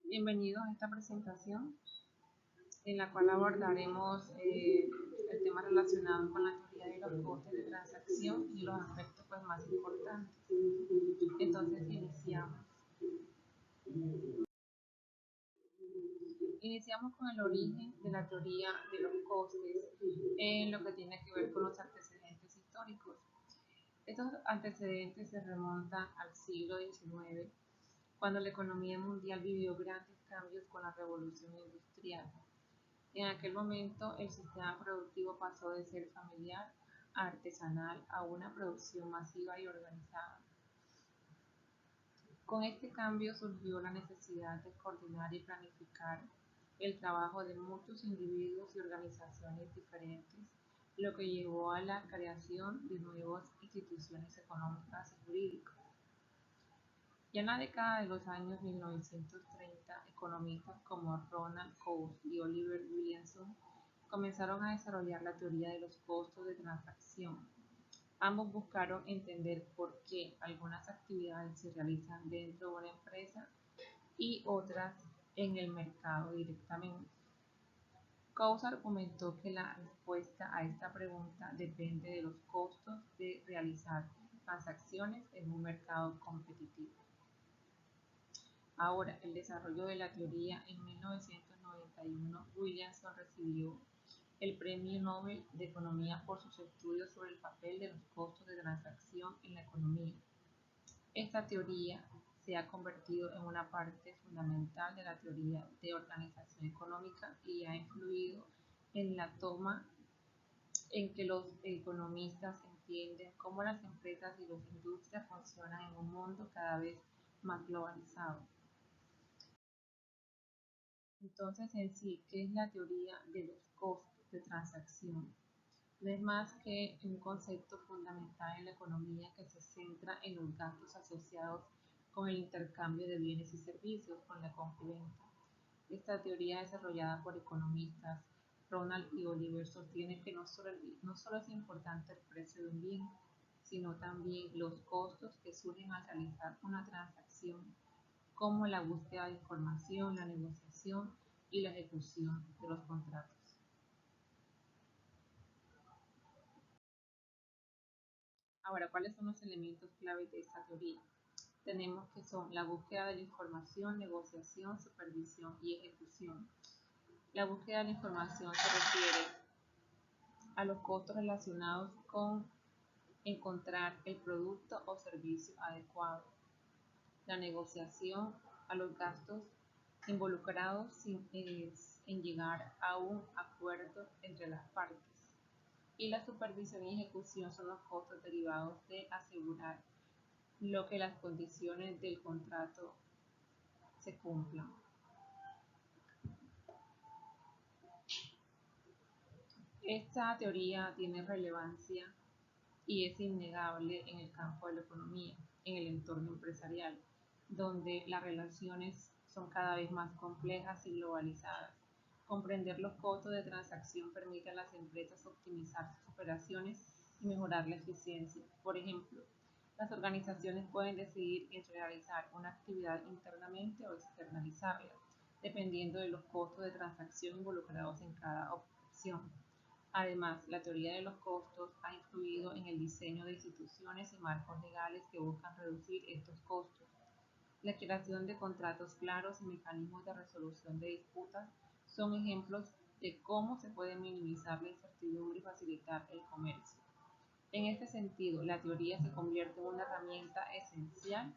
Bienvenidos a esta presentación en la cual abordaremos el tema relacionado con la teoría de los costes de transacción y los aspectos más importantes. Entonces iniciamos con el origen de la teoría de los costes en lo que tiene que ver con los antecedentes históricos. Estos antecedentes se remontan al siglo XIX, cuando la economía mundial vivió grandes cambios con la revolución industrial. En aquel momento, el sistema productivo pasó de ser familiar a artesanal a una producción masiva y organizada. Con este cambio surgió la necesidad de coordinar y planificar el trabajo de muchos individuos y organizaciones diferentes, lo que llevó a la creación de nuevas instituciones económicas y jurídicas. Ya en la década de los años 1930, economistas como Ronald Coase y Oliver Williamson comenzaron a desarrollar la teoría de los costos de transacción. Ambos buscaron entender por qué algunas actividades se realizan dentro de una empresa y otras en el mercado directamente. Coase argumentó que la respuesta a esta pregunta depende de los costos de realizar transacciones en un mercado competitivo. Ahora, el desarrollo de la teoría en 1991, Williamson recibió el Premio Nobel de Economía por sus estudios sobre el papel de los costos de transacción en la economía. Esta teoría se ha convertido en una parte fundamental de la teoría de organización económica y ha influido en la toma en que los economistas entienden cómo las empresas y las industrias funcionan en un mundo cada vez más globalizado. Entonces, en sí, ¿qué es la teoría de los costos de transacción? No es más que un concepto fundamental en la economía que se centra en los gastos asociados con el intercambio de bienes y servicios, con la compra y venta. Esta teoría, desarrollada por economistas Ronald y Oliver, sostiene que no solo es importante el precio de un bien, sino también los costos que surgen al realizar una transacción, como la búsqueda de información, la negociación y la ejecución de los contratos. Ahora, ¿cuáles son los elementos clave de esta teoría? Tenemos que son la búsqueda de la información, negociación, supervisión y ejecución. La búsqueda de la información se refiere a los costos relacionados con encontrar el producto o servicio adecuado. La negociación a los gastos involucrados en llegar a un acuerdo entre las partes. Y la supervisión y ejecución son los costos derivados de asegurar lo que las condiciones del contrato se cumplan. Esta teoría tiene relevancia y es innegable en el campo de la economía, en el entorno empresarial, donde las relaciones son cada vez más complejas y globalizadas. Comprender los costos de transacción permite a las empresas optimizar sus operaciones y mejorar la eficiencia. Por ejemplo, las organizaciones pueden decidir entre realizar una actividad internamente o externalizarla, dependiendo de los costos de transacción involucrados en cada opción. Además, la teoría de los costos ha influido en el diseño de instituciones y marcos legales que buscan reducir estos costos. La creación de contratos claros y mecanismos de resolución de disputas son ejemplos de cómo se puede minimizar la incertidumbre y facilitar el comercio. En este sentido, la teoría se convierte en una herramienta esencial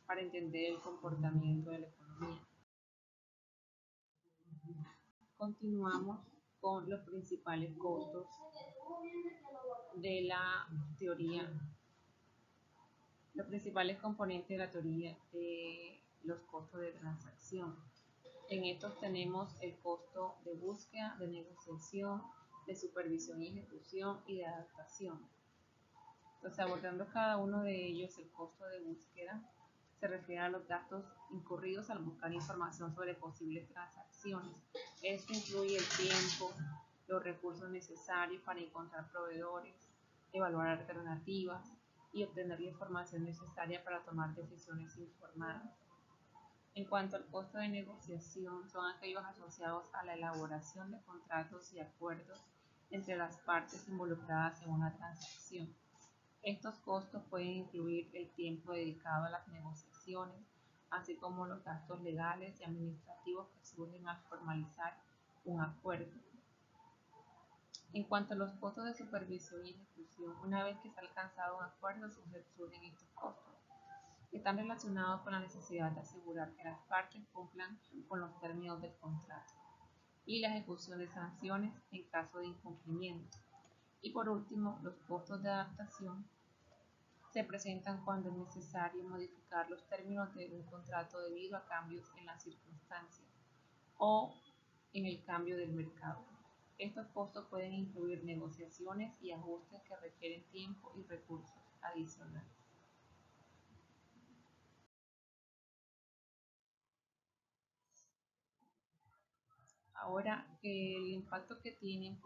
para entender el comportamiento de la economía. Continuamos con los principales costos de la teoría, los principales componentes de la teoría de los costos de transacción. En estos tenemos el costo de búsqueda, de negociación, de supervisión y ejecución y de adaptación. Entonces, abordando cada uno de ellos, el costo de búsqueda se refiere a los gastos incurridos al buscar información sobre posibles transacciones. Esto incluye el tiempo, los recursos necesarios para encontrar proveedores, evaluar alternativas y obtener la información necesaria para tomar decisiones informadas. En cuanto al costo de negociación, son aquellos asociados a la elaboración de contratos y acuerdos entre las partes involucradas en una transacción. Estos costos pueden incluir el tiempo dedicado a las negociaciones, así como los gastos legales y administrativos que surgen al formalizar un acuerdo. En cuanto a los costos de supervisión y ejecución, una vez que se ha alcanzado un acuerdo, surgen estos costos. Están relacionados con la necesidad de asegurar que las partes cumplan con los términos del contrato y la ejecución de sanciones en caso de incumplimiento. Y por último, los costos de adaptación se presentan cuando es necesario modificar los términos de un contrato debido a cambios en las circunstancias o en el cambio del mercado. Estos costos pueden incluir negociaciones y ajustes que requieren tiempo y recursos adicionales. Ahora, el impacto que tiene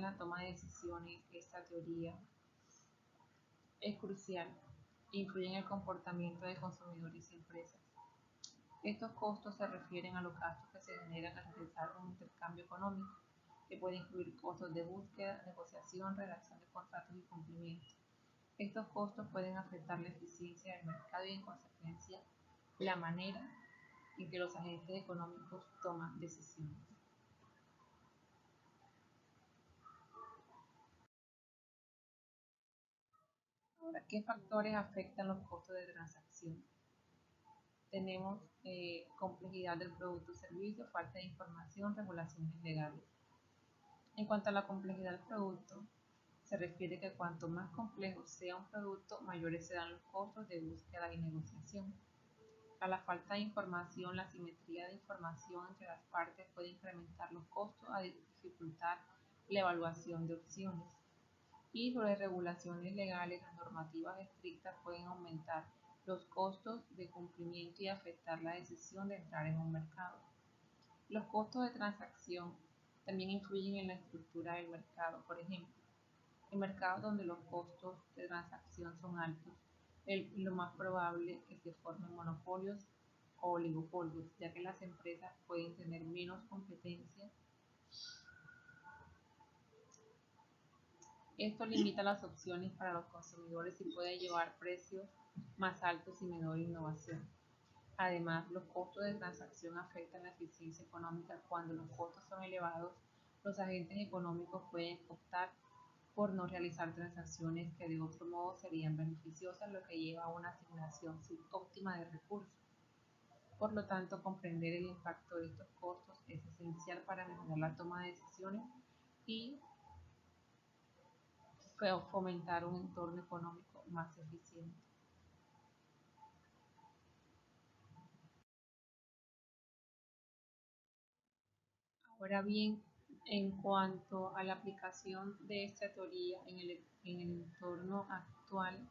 la toma de decisiones, esta teoría es crucial, influye en el comportamiento de consumidores y empresas. Estos costos se refieren a los gastos que se generan al realizar un intercambio económico, que puede incluir costos de búsqueda, negociación, redacción de contratos y cumplimiento. Estos costos pueden afectar la eficiencia del mercado y, en consecuencia, la manera en que los agentes económicos toman decisiones. Ahora, ¿qué factores afectan los costos de transacción? Tenemos complejidad del producto o servicio, falta de información, regulaciones legales. En cuanto a la complejidad del producto, se refiere que cuanto más complejo sea un producto, mayores serán los costos de búsqueda y negociación. A la falta de información, la simetría de información entre las partes puede incrementar los costos a dificultar la evaluación de opciones. Y sobre regulaciones legales, las normativas estrictas pueden aumentar los costos de cumplimiento y afectar la decisión de entrar en un mercado. Los costos de transacción también influyen en la estructura del mercado. Por ejemplo, en mercados donde los costos de transacción son altos, lo más probable es que se formen monopolios o oligopolios, ya que las empresas pueden tener menos competencia. Esto limita las opciones para los consumidores y puede llevar precios más altos y menor innovación. Además, los costos de transacción afectan la eficiencia económica. Cuando los costos son elevados, los agentes económicos pueden optar por no realizar transacciones que de otro modo serían beneficiosas, lo que lleva a una asignación subóptima de recursos. Por lo tanto, comprender el impacto de estos costos es esencial para mejorar la toma de decisiones y fomentar un entorno económico más eficiente. Ahora bien, en cuanto a la aplicación de esta teoría en el entorno actual,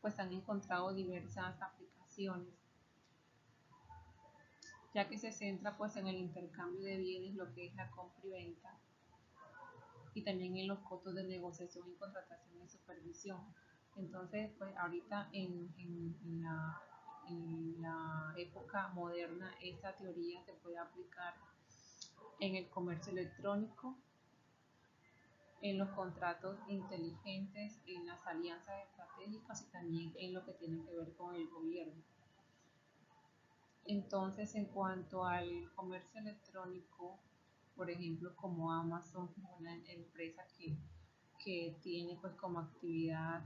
pues han encontrado diversas aplicaciones, ya que se centra pues en el intercambio de bienes, lo que es la compra y venta, y también en los costos de negociación y contratación y supervisión. Entonces, pues ahorita en la época moderna, esta teoría se puede aplicar en el comercio electrónico, en los contratos inteligentes, en las alianzas estratégicas y también en lo que tiene que ver con el gobierno. Entonces, en cuanto al comercio electrónico, por ejemplo, como Amazon, una empresa que tiene pues como actividad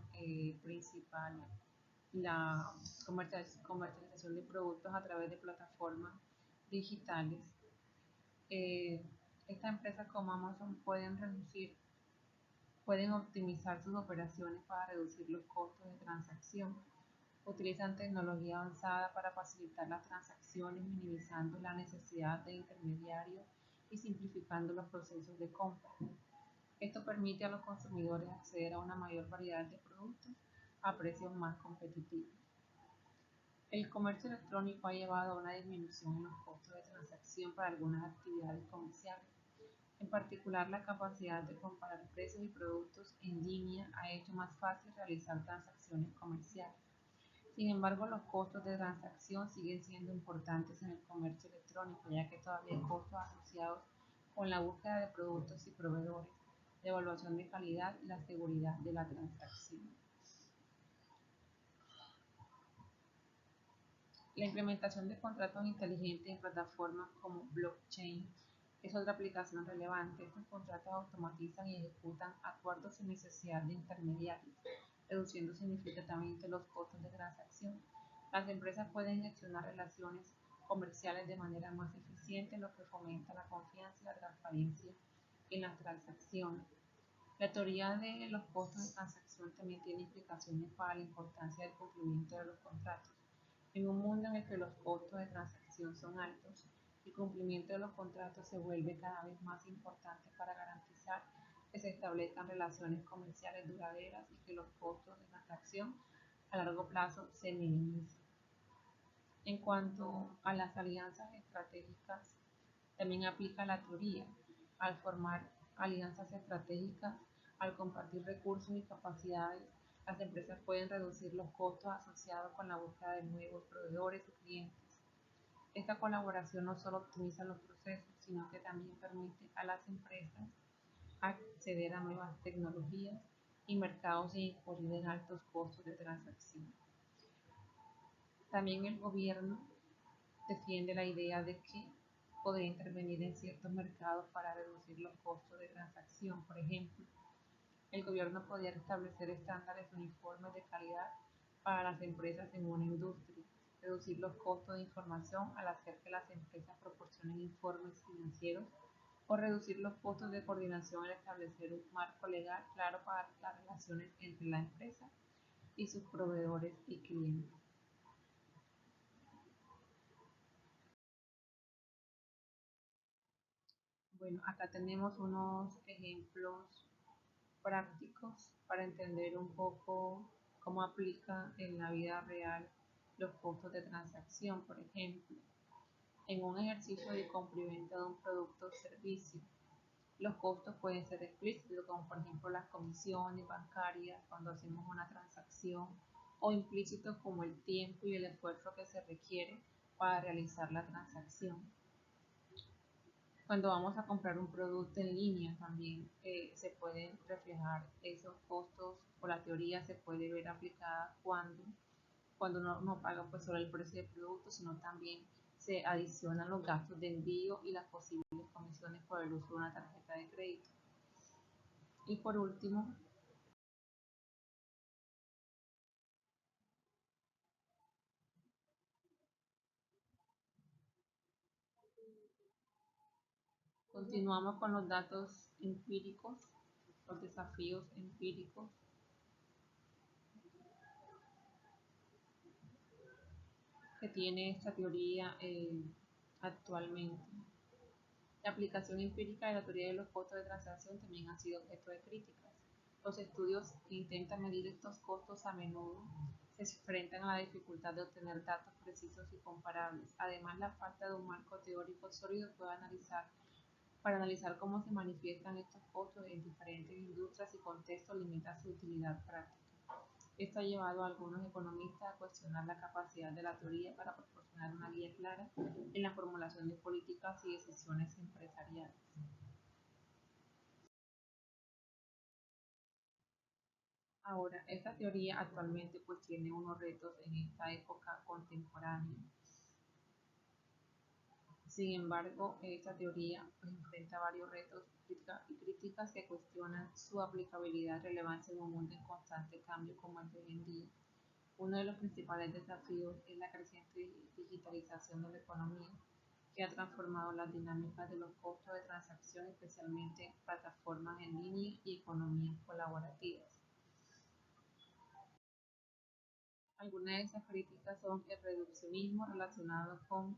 principal la comercialización de productos a través de plataformas digitales. eh, Estas empresas como Amazon pueden optimizar sus operaciones para reducir los costos de transacción. Utilizan tecnología avanzada para facilitar las transacciones, minimizando la necesidad de intermediarios y simplificando los procesos de compra. Esto permite a los consumidores acceder a una mayor variedad de productos a precios más competitivos. El comercio electrónico ha llevado a una disminución en los costos de transacción para algunas actividades comerciales. En particular, la capacidad de comparar precios y productos en línea ha hecho más fácil realizar transacciones comerciales. Sin embargo, los costos de transacción siguen siendo importantes en el comercio electrónico, ya que todavía hay costos asociados con la búsqueda de productos y proveedores, la evaluación de calidad y la seguridad de la transacción. La implementación de contratos inteligentes en plataformas como blockchain es otra aplicación relevante. Estos contratos automatizan y ejecutan acuerdos sin necesidad de intermediarios, reduciendo significativamente los costos de transacción. Las empresas pueden gestionar relaciones comerciales de manera más eficiente, lo que fomenta la confianza y la transparencia en las transacciones. La teoría de los costos de transacción también tiene implicaciones para la importancia del cumplimiento de los contratos. En un mundo en el que los costos de transacción son altos, el cumplimiento de los contratos se vuelve cada vez más importante para garantizar que se establezcan relaciones comerciales duraderas y que los costos de transacción a largo plazo se minimicen. En cuanto a las alianzas estratégicas, también aplica la teoría. Al formar alianzas estratégicas, al compartir recursos y capacidades, las empresas pueden reducir los costos asociados con la búsqueda de nuevos proveedores y clientes. Esta colaboración no solo optimiza los procesos, sino que también permite a las empresas acceder a nuevas tecnologías y mercados sin incurrir en altos costos de transacción. También el gobierno defiende la idea de que podría intervenir en ciertos mercados para reducir los costos de transacción. Por ejemplo, el gobierno podría establecer estándares uniformes de calidad para las empresas en una industria, reducir los costos de información al hacer que las empresas proporcionen informes financieros o reducir los costos de coordinación al establecer un marco legal claro para las relaciones entre la empresa y sus proveedores y clientes. Bueno, acá tenemos unos ejemplos prácticos para entender un poco cómo aplica en la vida real los costos de transacción. Por ejemplo, en un ejercicio de compra y venta de un producto o servicio, los costos pueden ser explícitos, como por ejemplo las comisiones bancarias cuando hacemos una transacción, o implícitos como el tiempo y el esfuerzo que se requiere para realizar la transacción. Cuando vamos a comprar un producto en línea también se pueden reflejar esos costos, o la teoría se puede ver aplicada cuando uno no paga pues solo el precio del producto, sino también se adicionan los gastos de envío y las posibles comisiones por el uso de una tarjeta de crédito. Y por último, continuamos con los datos empíricos, los desafíos empíricos que tiene esta teoría actualmente. La aplicación empírica de la teoría de los costos de transacción también ha sido objeto de críticas. Los estudios que intentan medir estos costos a menudo se enfrentan a la dificultad de obtener datos precisos y comparables. Además, la falta de un marco teórico sólido para analizar cómo se manifiestan estos costos en diferentes industrias y contextos limita su utilidad práctica. Esto ha llevado a algunos economistas a cuestionar la capacidad de la teoría para proporcionar una guía clara en la formulación de políticas y decisiones empresariales. Ahora, esta teoría actualmente pues tiene unos retos en esta época contemporánea. Sin embargo, esta teoría pues, enfrenta varios retos y críticas que cuestionan su aplicabilidad y relevancia en un mundo en constante cambio como el de hoy en día. Uno de los principales desafíos es la creciente digitalización de la economía, que ha transformado las dinámicas de los costos de transacción, especialmente en plataformas en línea y economías colaborativas. Algunas de esas críticas son el reduccionismo relacionado con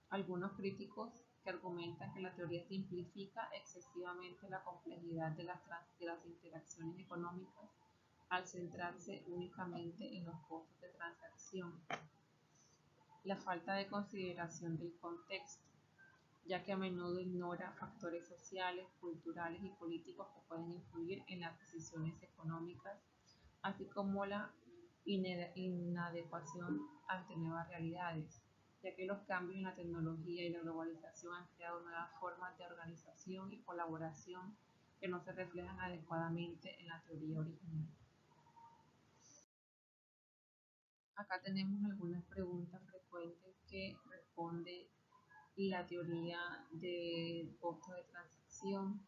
algunos críticos que argumentan que la teoría simplifica excesivamente la complejidad de las interacciones económicas al centrarse únicamente en los costos de transacción. La falta de consideración del contexto, ya que a menudo ignora factores sociales, culturales y políticos que pueden influir en las decisiones económicas, así como la inadecuación ante nuevas realidades, ya que los cambios en la tecnología y la globalización han creado nuevas formas de organización y colaboración que no se reflejan adecuadamente en la teoría original. Acá tenemos algunas preguntas frecuentes que responde la teoría de costos de transacción,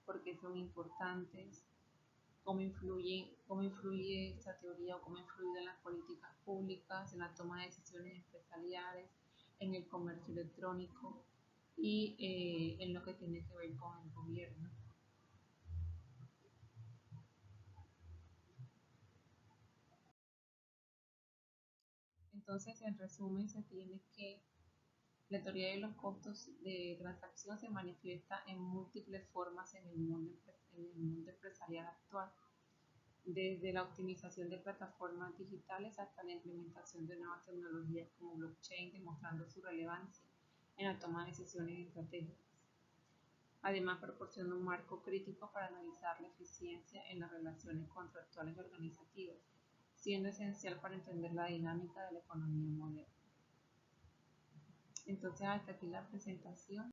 por qué son importantes, cómo influye esta teoría o cómo ha influido en las políticas públicas, en la toma de decisiones empresariales, en el comercio electrónico y en lo que tiene que ver con el gobierno. Entonces, en resumen, se tiene que la teoría de los costos de transacción se manifiesta en múltiples formas en el mundo empresarial actual, desde la optimización de plataformas digitales hasta la implementación de nuevas tecnologías como blockchain, demostrando su relevancia en la toma de decisiones estratégicas. Además, proporciona un marco crítico para analizar la eficiencia en las relaciones contractuales y organizativas, siendo esencial para entender la dinámica de la economía moderna. Entonces, hasta aquí la presentación.